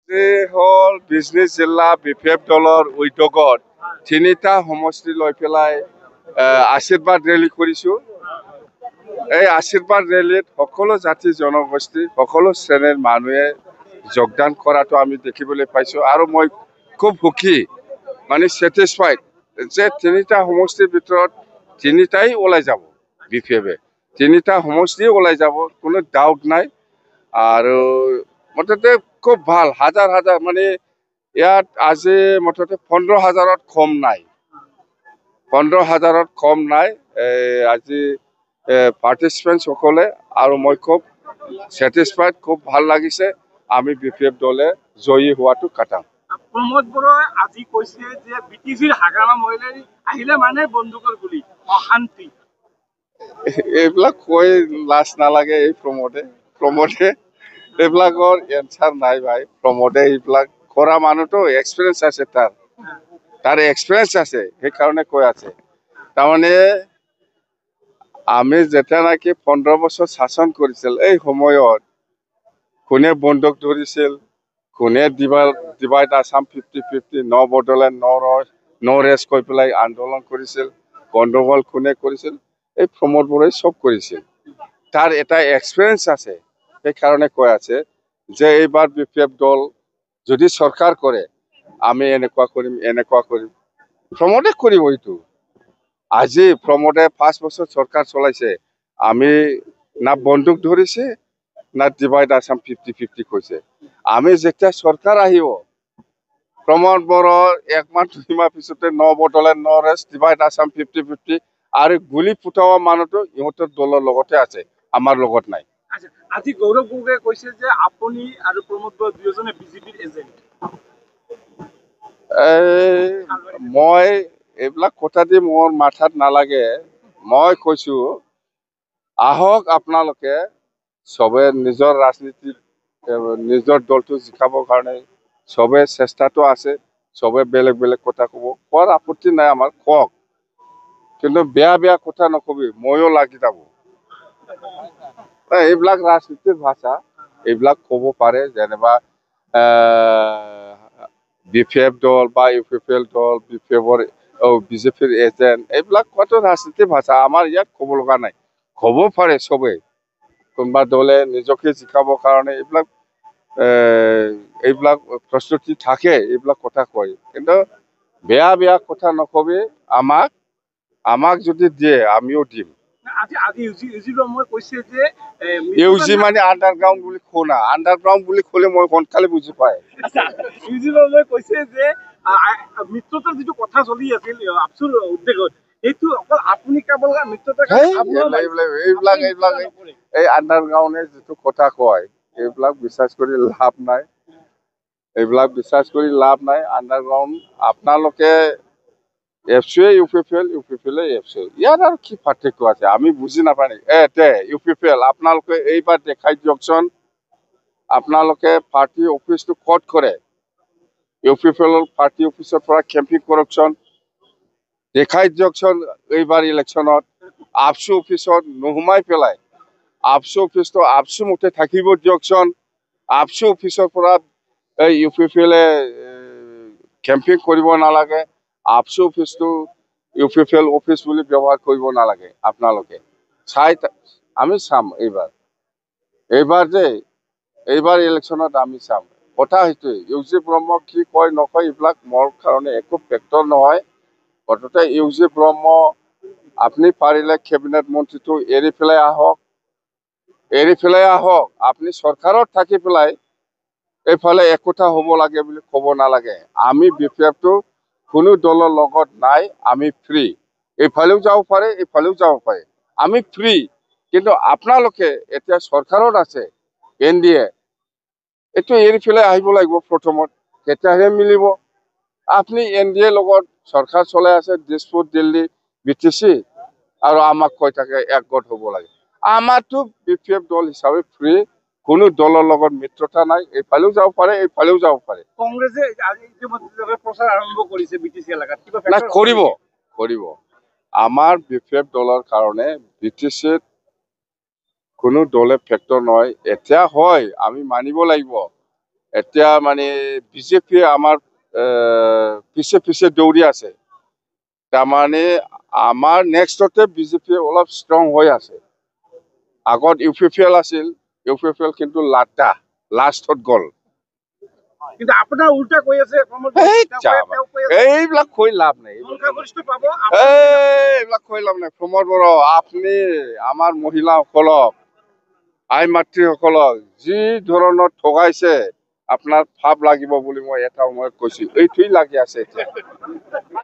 হল business জিলা BPF দলৰ উদ্যোগত তিনিটা সমষ্টি লৈ পেলাই আশীৰ্বাদ ৰেলী কৰিছোঁ। এই আশীৰ্বাদ ৰেলীত সকলো জাতি জনগোষ্ঠী সকলো শ্ৰেণীৰ মানুহে যোগদান কৰাটো আমি দেখিবলৈ পাইছোঁ আৰু মই খুব সুখী মানে ছেটিছফাইড যে তিনিটা সমষ্টিৰ ভিতৰত তিনিটাই ওলাই যাব বিপিএফে তিনিটা সমষ্টিয়ে ওলাই যাব কোনো ডাউট নাই। আৰু মুঠতে খুব ভাল হাজাৰ হাজাৰ মানে ইয়াত আজি মুঠতে 15,000ত কম নাই 15,000ত কম নাই আজি পাৰ্টিচিপেণ্ট সকলে আৰু মই খুব ছেটিছফাইড খুব ভাল লাগিছে আমি বিপিএফ দলে জয়ী হোৱাটো কাটাম। প্ৰমোদ বৰাই আজি কৈছে যে বিটিচিৰ হাগামা মহিলাই আহিলে মানে বন্দুকৰ গুলি অশান্তি এইবিলাক কৈ লাজ নালাগে। এই প্ৰমোদে এইবিলাকৰ এনচাৰ নাই ভাই। প্ৰমোদে এইবিলাক কৰা মানুহটো এক্সপিৰিয়েঞ্চ আছে তাৰ এক্সপিৰিয়েঞ্চ আছে সেইকাৰণে কৈ আছে। তাৰমানে আমি যেতিয়া নেকি 15 বছৰ শাসন কৰিছিল এই সময়ত কোনে বন্দুক ধৰিছিল কোনে ডিভাইড আসাম 50-50 ন বড়োলেণ্ড ন ৰেষ্ট কৈ পেলাই আন্দোলন কৰিছিল গণ্ডগোল কোনে কৰিছিল এই প্ৰমোদ বৰাই চব কৰিছিল। তাৰ এটা এক্সপিৰিয়েঞ্চ আছে সেইকাৰণে কৈ আছে যে এইবাৰ বিপিএফ দল যদি চৰকাৰ কৰে আমি এনেকুৱা কৰিম প্ৰমোদে কৰিব। এইটো আজি প্ৰমোদে 5 বছৰ চৰকাৰ চলাইছে আমি না বন্দুক ধৰিছে না ডিভাইড আসাম 50-50 কৈছে। আমি যেতিয়া চৰকাৰ আহিব প্ৰমোদ বড়োৰ 1 মাহ 2 মাহ পিছতে ন বড়োলেণ্ড ন ৰেষ্ট ডিভাইড আসাম 50-50 আৰু গুলি ফুটাওয়া মানুহটো ইহঁতৰ দলৰ লগতে আছে আমাৰ লগত নাই। আজি গৌৰৱ গগৈয়ে কৈছে যে আপুনি আৰু প্ৰমোদ বড়ো দুয়োজনে বিজেপিৰ এজেণ্ট। মই এইবিলাক কথা দি মোৰ মাথাত নালাগে। মই কৈছো আহক আপোনালোকে সবে নিজৰ ৰাজনীতি নিজৰ দলটো জিকাবৰ কাৰণে সবে চেষ্টাটো আছে সবে বেলেগ বেলেগ কথা ক'ব কোৱাৰ আপত্তি নাই আমাৰ কওক কিন্তু বেয়া কথা নকবি ময়ো লাগি যাব। এইবিলাক ৰাজনীতিৰ ভাষা এইবিলাক ক'ব পাৰে যেনিবা বিপিএফ দল বা ইউপিপিএল দল বিজেপিৰ এজেণ্ট এইবিলাক কোৱাটো ৰাজনীতিৰ ভাষা আমাৰ ইয়াত ক'ব লগা নাই। ক'ব পাৰে সবেই কোনোবা দলে নিজকে জিকাবৰ কাৰণে এইবিলাক প্ৰস্তুতি থাকে এইবিলাক কথা কয় কিন্তু বেয়া কথা নকবি। আমাক যদি দিয়ে আমিও দিম। ইউজি মানে আণ্ডাৰগ্ৰাউণ্ড বুলি শুনা আণ্ডাৰগ্ৰাউণ্ড বুলি ক'লে মই সোনকালে বুজি পায়। কৈছে যে মিত্ৰতাৰ যিটো কথা চলি আছিল আপচুৰ উদ্যোগত এইটো অকল আপুনি কেৱল মিত্ৰতা এইবিলাক এই আণ্ডাৰগ্ৰাউণ্ডে যিটো কথা কয় এইবিলাক বিশ্বাস কৰি লাভ নাই। এইবিলাক বিশ্বাস কৰি লাভ নাই। আণ্ডাৰগ্ৰাউণ্ড আপোনালোকে এফচিয়ে ইউপিপিএলে এফচি ইয়াত আৰু কি পাৰ্থক্য আছে আমি বুজি নাপায় ইউপিপিএল আপোনালোকে এইবাৰ দেখাই দিয়কচোন আপোনালোকে পাৰ্টি অফিচটো ক'ত কৰে ইউপিপিএলৰ পাৰ্টি অফিচৰ পৰা কেম্পিং কৰকচোন দেখাই দিয়কচোন। এইবাৰ ইলেকশ্যনত আপচু অফিচত নোসোমাই পেলাই আপচু অফিচটো আপচু মতে থাকিব দিয়কচোন। আপচু অফিচৰ পৰা ইউপিপিএলে কেম্পিং কৰিব নালাগে। আপচু অফিচটো ইউপিপিএল অফিচ বুলি ব্যৱহাৰ কৰিব নালাগে। আপোনালোকে আমি চাম এইবাৰ ইলেকশ্যনত আমি চাম। কথা সেইটোৱে ইউজি ব্ৰহ্ম কি কয় নকয় এইবিলাক মোৰ কাৰণে একো ফেক্টৰ নহয়। গতিকে ইউজি ব্ৰহ্ম আপুনি পাৰিলে কেবিনেট মন্ত্ৰীটো এৰি পেলাই আহক আপুনি চৰকাৰত থাকি পেলাই এইফালে একোটা হ'ব লাগে বুলি ক'ব নালাগে। আমি বিপিএফটো কোনো দলৰ লগত নাই আমি ফ্ৰী এইফালেও যাব পাৰে এইফালেও যাব পাৰে আমি ফ্ৰী। কিন্তু আপোনালোকে এতিয়া চৰকাৰত আছে NDA এইটো এৰি পেলাই আহিব লাগিব প্ৰথমত তেতিয়াহে মিলিব। আপুনি NDA লগত চৰকাৰ চলাই আছে দিছপুৰ দিল্লী BTC আৰু আমাক কৈ থাকে একগোট হ'ব লাগে। আমাৰতো বিপিএফ দল হিচাপে ফ্ৰী কোনো দলৰ লগত মিত্ৰতা নাই এইফালেও যাব পাৰে এইফালেও যাব পাৰে। কংগ্ৰেছে প্ৰচাৰ আৰম্ভ কৰিছে BTC এলেকাত কৰিব আমাৰ বিপিএফ দলৰ কাৰণে BTCত কোনো দলে ফেক্টৰ নহয়। এতিয়া হয় আমি মানিব লাগিব এতিয়া মানে বিজেপিয়ে আমাৰ পিছে পিছে দৌৰি আছে তাৰমানে আমাৰ নেক্সটতে বিজেপি অলপ ষ্ট্ৰং হৈ আছে আগত UPPL আছিল UPPL কিন্তু লাষ্টত গ'ল কিন্তু আপোনাৰ উল্টা কৈ আছে এই এইবিলাক কৈ লাভ নাই সংখ্যাগৰিষ্ঠ পাব এইবিলাক কৈ লাভ নাই প্ৰমোদ বড়ো আপুনি আমাৰ মহিলাসকলক আই মাতৃসকলক যি ধৰণৰ ঠগাইছে আপোনাৰ ভাৱ লাগিব বুলি মই এটা সময়ত কৈছো এইটোৱেই লাগি আছে এতিয়া